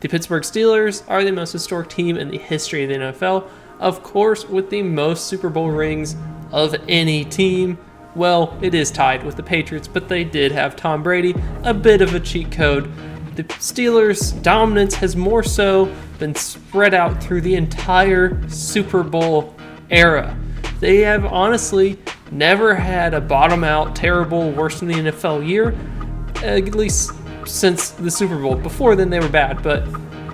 The Pittsburgh Steelers are the most historic team in the history of the NFL, of course with the most Super Bowl rings of any team. Well, it is tied with the Patriots, but they did have Tom Brady, a bit of a cheat code. The Steelers' dominance has more so been spread out through the entire Super Bowl era. They have honestly never had a bottom-out, terrible, worse than the NFL year, at least since the Super Bowl. Before then, they were bad, but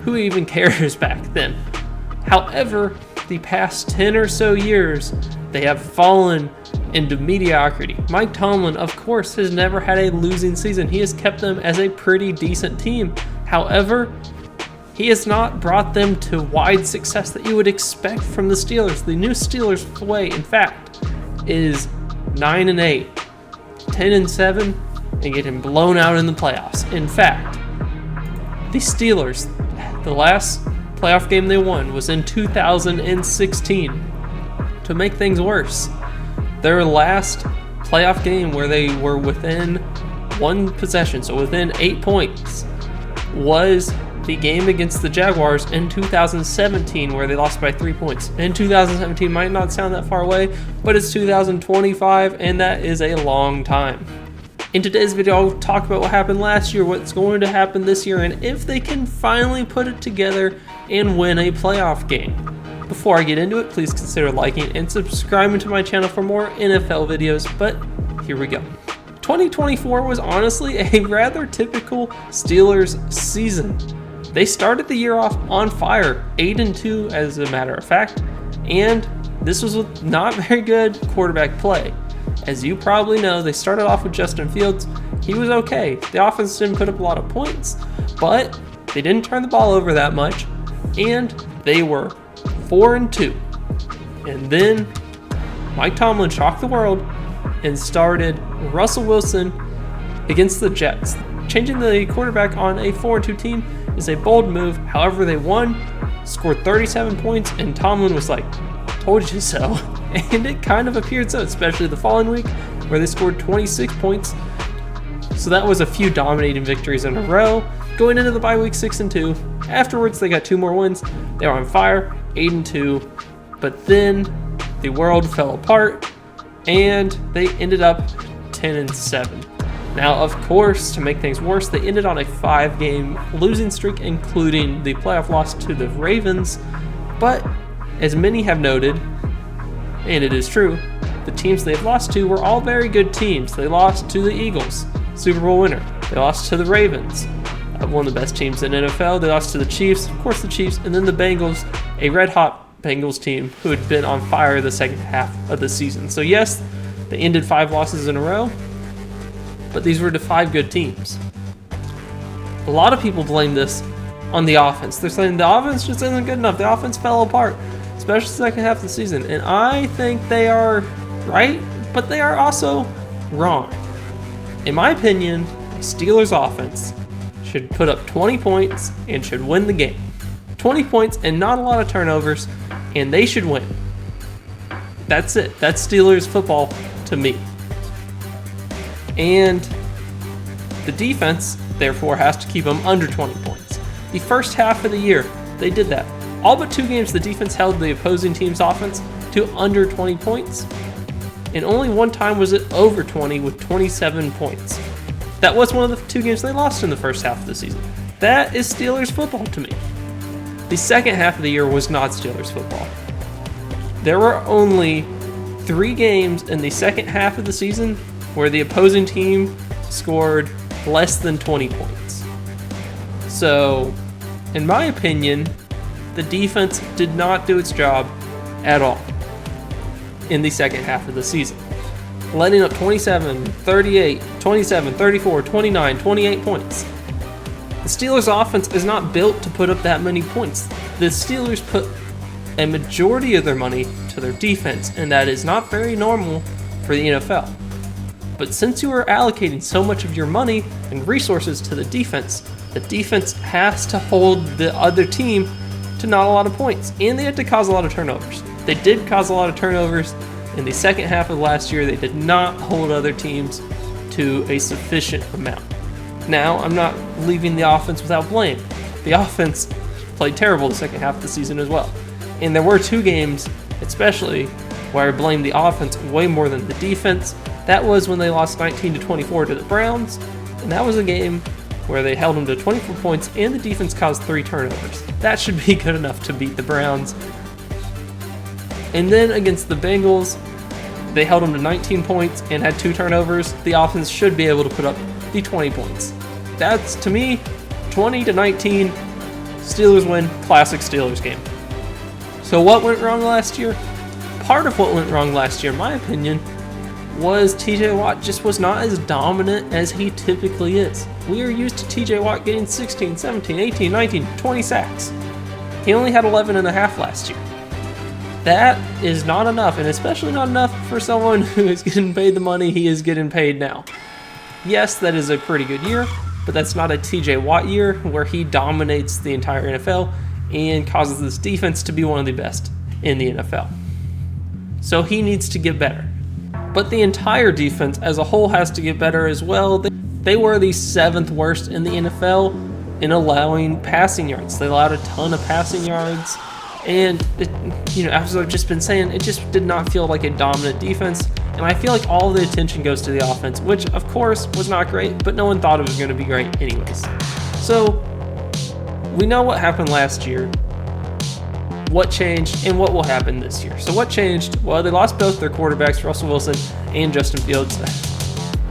who even cares back then? However, the past 10 or so years, they have fallen into mediocrity. Mike Tomlin, of course, has never had a losing season. He has kept them as a pretty decent team. However, he has not brought them to wide success that you would expect from the Steelers. The new Steelers way, in fact, is 9-8, 10-7, and getting blown out in the playoffs. In fact, the Steelers, the last playoff game they won was in 2016. To make things worse, their last playoff game where they were within one possession, so within 8 points, was the game against the Jaguars in 2017 where they lost by 3 points. And 2017 might not sound that far away, but it's 2025 and that is a long time. In today's video, I'll talk about what happened last year, what's going to happen this year, and if they can finally put it together and win a playoff game. Before I get into it, please consider liking and subscribing to my channel for more NFL videos, but here we go. 2024 was honestly a rather typical Steelers season. They started the year off on fire, 8-2 as a matter of fact, and this was with not very good quarterback play. As you probably know, they started off with Justin Fields. He was okay. The offense didn't put up a lot of points, but they didn't turn the ball over that much, and they were 4-2. And then Mike Tomlin shocked the world and started Russell Wilson against the Jets. Changing the quarterback on a 4-2 team is a bold move. However, they won, scored 37 points, and Tomlin was like, "Told you so." And it kind of appeared so, especially the following week where they scored 26 points. So that was a few dominating victories in a row. Going into the bye week 6-2. Afterwards, they got 2 more wins. They were on fire, 8-2. But then the world fell apart and they ended up 10-7. Now, of course, to make things worse, they ended on a 5-game losing streak, including the playoff loss to the Ravens. But as many have noted, and it is true, the teams they've lost to were all very good teams. They lost to the Eagles, Super Bowl winner. They lost to the Ravens, one of the best teams in NFL. They lost to the Chiefs, of course the Chiefs, and then the Bengals, a red-hot Bengals team who had been on fire the second half of the season. So yes, they ended 5 losses in a row, but these were to 5 good teams. A lot of people blame this on the offense. They're saying the offense just isn't good enough. The offense fell apart, especially the second half of the season. And I think they are right, but they are also wrong. In my opinion, the Steelers offense should put up 20 points and should win the game. 20 points and not a lot of turnovers, and they should win. That's it. That's Steelers football to me. And the defense, therefore, has to keep them under 20 points. The first half of the year, they did that. All but 2 games, the defense held the opposing team's offense to under 20 points. And only one time was it over 20 with 27 points. That was one of the 2 games they lost in the first half of the season. That is Steelers football to me. The second half of the year was not Steelers football. There were only 3 games in the second half of the season where the opposing team scored less than 20 points. So, in my opinion, the defense did not do its job at all in the second half of the season. Letting up 27, 38, 27, 34, 29, 28 points. The Steelers' offense is not built to put up that many points. The Steelers put a majority of their money to their defense, and that is not very normal for the NFL. But since you are allocating so much of your money and resources to the defense has to hold the other team to not a lot of points, and they had to cause a lot of turnovers. They did cause a lot of turnovers in the second half of last year. They did not hold other teams to a sufficient amount. Now, I'm not leaving the offense without blame. The offense played terrible the second half of the season as well. And there were 2 games, especially, where I blamed the offense way more than the defense. That was when they lost 19-24 to the Browns, and that was a game where they held them to 24 points and the defense caused 3 turnovers. That should be good enough to beat the Browns. And then against the Bengals, they held them to 19 points and had 2 turnovers. The offense should be able to put up the 20 points. That's, to me, 20-19, Steelers win, classic Steelers game. So what went wrong last year? Part of what went wrong last year, in my opinion, was TJ Watt just was not as dominant as he typically is. We are used to TJ Watt getting 16, 17, 18, 19, 20 sacks. He only had 11 and a half last year. That is not enough, and especially not enough for someone who is getting paid the money he is getting paid now. Yes, that is a pretty good year, but that's not a TJ Watt year where he dominates the entire NFL and causes this defense to be one of the best in the NFL. So he needs to get better. But the entire defense as a whole has to get better as well. They were the 7th worst in the NFL in allowing passing yards. They allowed a ton of passing yards. And, as I've just been saying, it just did not feel like a dominant defense. And I feel like all the attention goes to the offense, which, of course, was not great, but no one thought it was going to be great anyways. So, we know what happened last year, what changed, and what will happen this year. So what changed? Well, they lost both their quarterbacks, Russell Wilson and Justin Fields.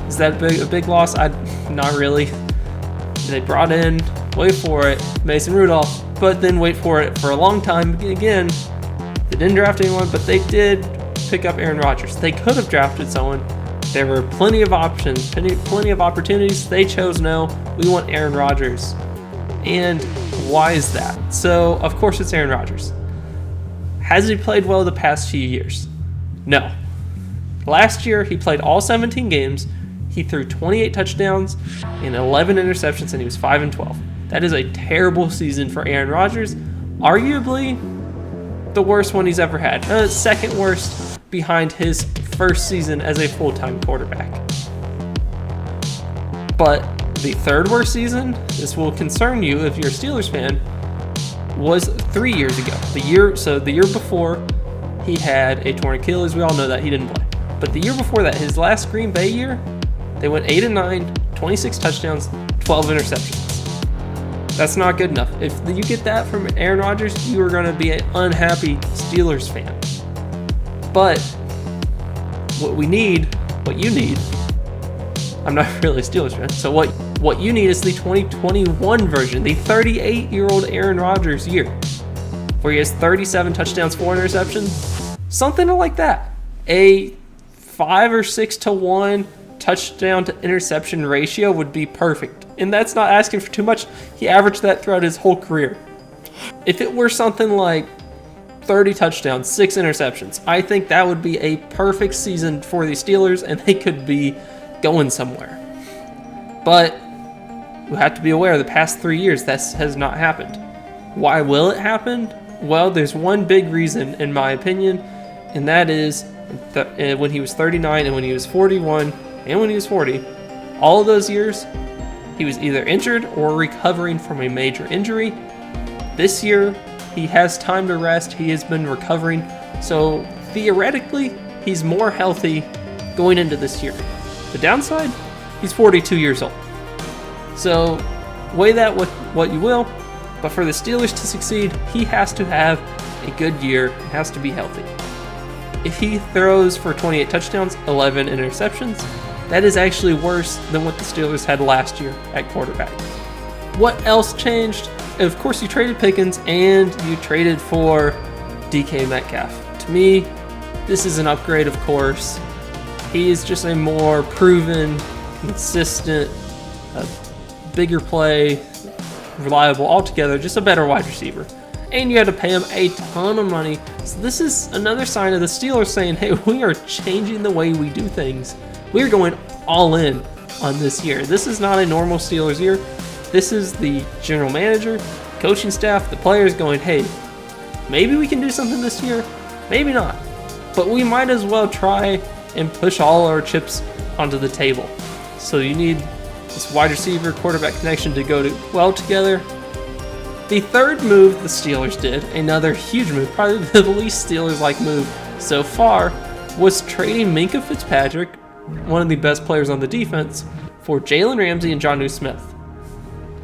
Is that a big loss? Not really. They brought in, wait for it, Mason Rudolph, but then wait for it for a long time. Again, they didn't draft anyone, but they did pick up Aaron Rodgers. They could have drafted someone. There were plenty of options, plenty of opportunities. They chose no. We want Aaron Rodgers. And why is that? So, of course, it's Aaron Rodgers. Has he played well the past few years? No. Last year, he played all 17 games. He threw 28 touchdowns and 11 interceptions, and he was 5-12. That is a terrible season for Aaron Rodgers. Arguably the worst one he's ever had. Second worst behind his first season as a full-time quarterback. But the 3rd worst season, this will concern you if you're a Steelers fan, was 3 years ago. The year before, he had a torn Achilles. We all know that. He didn't play. But the year before that, his last Green Bay year, they went 8-9, 26 touchdowns, 12 interceptions. That's not good enough. If you get that from Aaron Rodgers, you are going to be an unhappy Steelers fan. But what you need, I'm not really a Steelers fan, so what you need is the 2021 version, the 38-year-old Aaron Rodgers year, where he has 37 touchdowns, 4 interceptions, something like that. A 5 or 6 to 1 touchdown to interception ratio would be perfect. And that's not asking for too much. He averaged that throughout his whole career. If it were something like 30 touchdowns, 6 interceptions, I think that would be a perfect season for the Steelers, and they could be going somewhere. But we have to be aware the past 3 years that has not happened. Why will it happen? Well, there's one big reason, in my opinion, and that is when he was 39 and when he was 41 and when he was 40, all of those years, he was either injured or recovering from a major injury. This year, he has time to rest. He has been recovering. So theoretically, he's more healthy going into this year. The downside, he's 42 years old. So weigh that with what you will. But for the Steelers to succeed, he has to have a good year. He has to be healthy. If he throws for 28 touchdowns, 11 interceptions, that is actually worse than what the Steelers had last year at quarterback. What else changed? Of course, you traded Pickens and you traded for DK Metcalf. To me, this is an upgrade, of course. He is just a more proven, consistent, bigger play, reliable, altogether, just a better wide receiver. And you had to pay him a ton of money. So this is another sign of the Steelers saying, hey, we are changing the way we do things. We're going all in on this year. This is not a normal Steelers year. This is the general manager, coaching staff, the players going, hey, maybe we can do something this year, maybe not. But we might as well try and push all our chips onto the table. So you need this wide receiver quarterback connection to go well together. The third move the Steelers did, another huge move, probably the least Steelers-like move so far, was trading Minkah Fitzpatrick, one of the best players on the defense, for Jalen Ramsey and Jonnu Smith.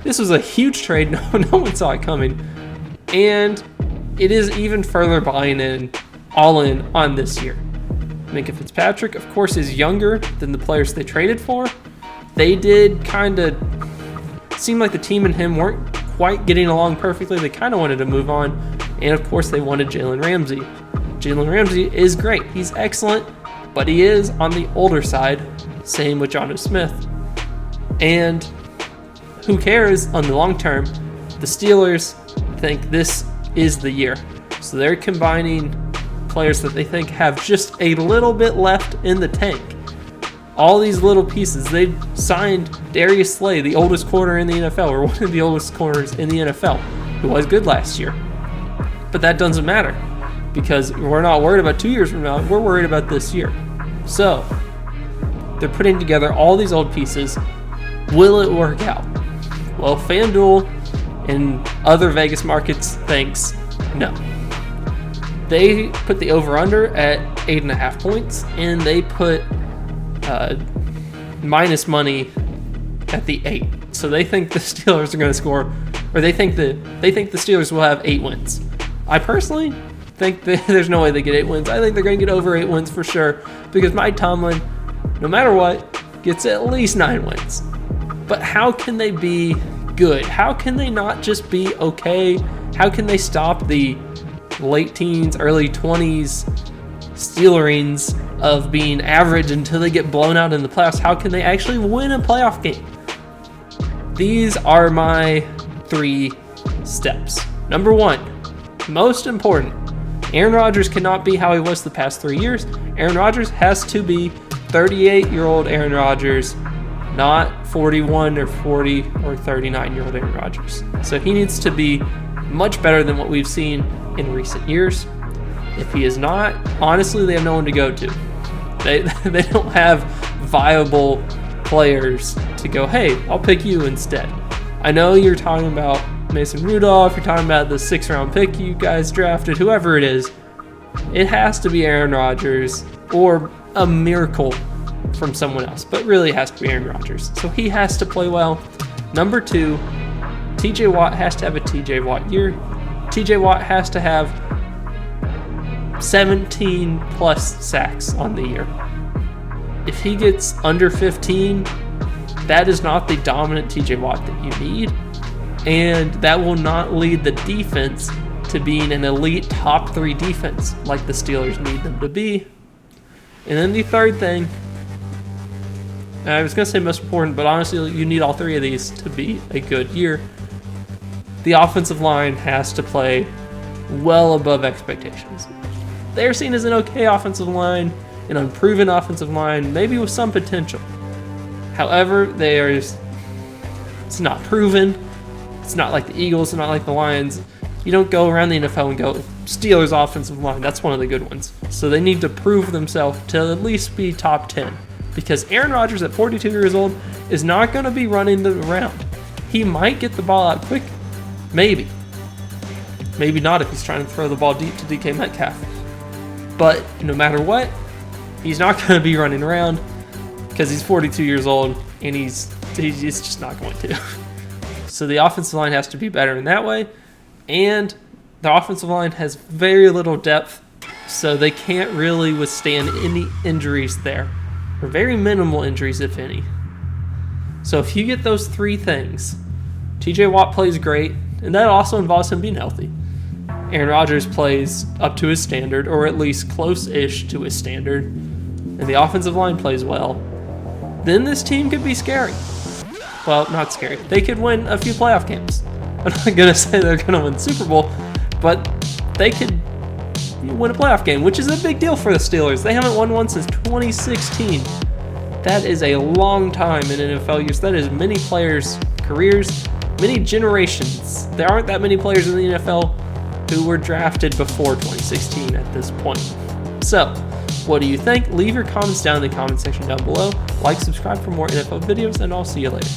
This was a huge trade. No one saw it coming. And it is even further buying all in on this year. Minkah Fitzpatrick, of course, is younger than the players they traded for. They did kind of seem like the team and him weren't quite getting along perfectly. They kind of wanted to move on. And of course, they wanted Jalen Ramsey. Jalen Ramsey is great. He's excellent, but he is on the older side. Same with Jonnu Smith. And who cares on the long term? The Steelers think this is the year. So they're combining players that they think have just a little bit left in the tank. All these little pieces. They signed Darius Slay, the oldest corner in the NFL, or one of the oldest corners in the NFL, who was good last year. But that doesn't matter because we're not worried about 2 years from now. We're worried about this year. So they're putting together all these old pieces. Will it work out? Well, FanDuel and other Vegas markets thinks no. They put the over-under at 8.5 points, and they put minus money at the 8. So they think the Steelers are going to score, or they think the Steelers will have 8 wins. I personally think that there's no way they get 8 wins. I think they're going to get over 8 wins for sure, because Mike Tomlin, no matter what, gets at least 9 wins. But how can they be good? How can they not just be okay? How can they stop the late teens, early 20s Steelerings of being average until they get blown out in the playoffs? How can they actually win a playoff game? These are my 3 steps. Number 1, most important, Aaron Rodgers cannot be how he was the past 3 years. Aaron Rodgers has to be 38-year-old Aaron Rodgers, not 41 or 40 or 39-year-old Aaron Rodgers. So he needs to be much better than what we've seen in recent years. If he is not, honestly, they have no one to go to. They don't have viable players to go, hey, I'll pick you instead. I know you're talking about Mason Rudolph, you're talking about the 6th round pick you guys drafted, whoever it is. It has to be Aaron Rodgers or a miracle from someone else, but really it has to be Aaron Rodgers. So he has to play well. Number 2, TJ Watt has to have a TJ Watt year. TJ Watt has to have 17 plus sacks on the year. If he gets under 15, that is not the dominant TJ Watt that you need, and that will not lead the defense to being an elite top 3 defense like the Steelers need them to be. And then the third thing, I was going to say most important, but honestly you need all 3 of these to be a good year. The offensive line has to play well above expectations. They're seen as an okay offensive line, an unproven offensive line, maybe with some potential. However, it's not proven. It's not like the Eagles, it's not like the Lions. You don't go around the NFL and go, Steelers offensive line, that's one of the good ones. So they need to prove themselves to at least be top 10. Because Aaron Rodgers at 42 years old is not going to be running the round. He might get the ball out quick. Maybe. Maybe not if he's trying to throw the ball deep to DK Metcalf. But no matter what, he's not going to be running around because he's 42 years old and he's just not going to. So the offensive line has to be better in that way. And the offensive line has very little depth, so they can't really withstand any injuries there. Or very minimal injuries, if any. So if you get those 3 things, TJ Watt plays great, and that also involves him being healthy. Aaron Rodgers plays up to his standard, or at least close-ish to his standard, and the offensive line plays well, then this team could be scary. Well, not scary. They could win a few playoff games. I'm not going to say they're going to win the Super Bowl, but they could win a playoff game, which is a big deal for the Steelers. They haven't won one since 2016. That is a long time in NFL years. That is many players' careers, many generations. There aren't that many players in the NFL who were drafted before 2016 at this point. So, what do you think? Leave your comments down in the comment section down below. Like, subscribe for more NFL videos, and I'll see you later.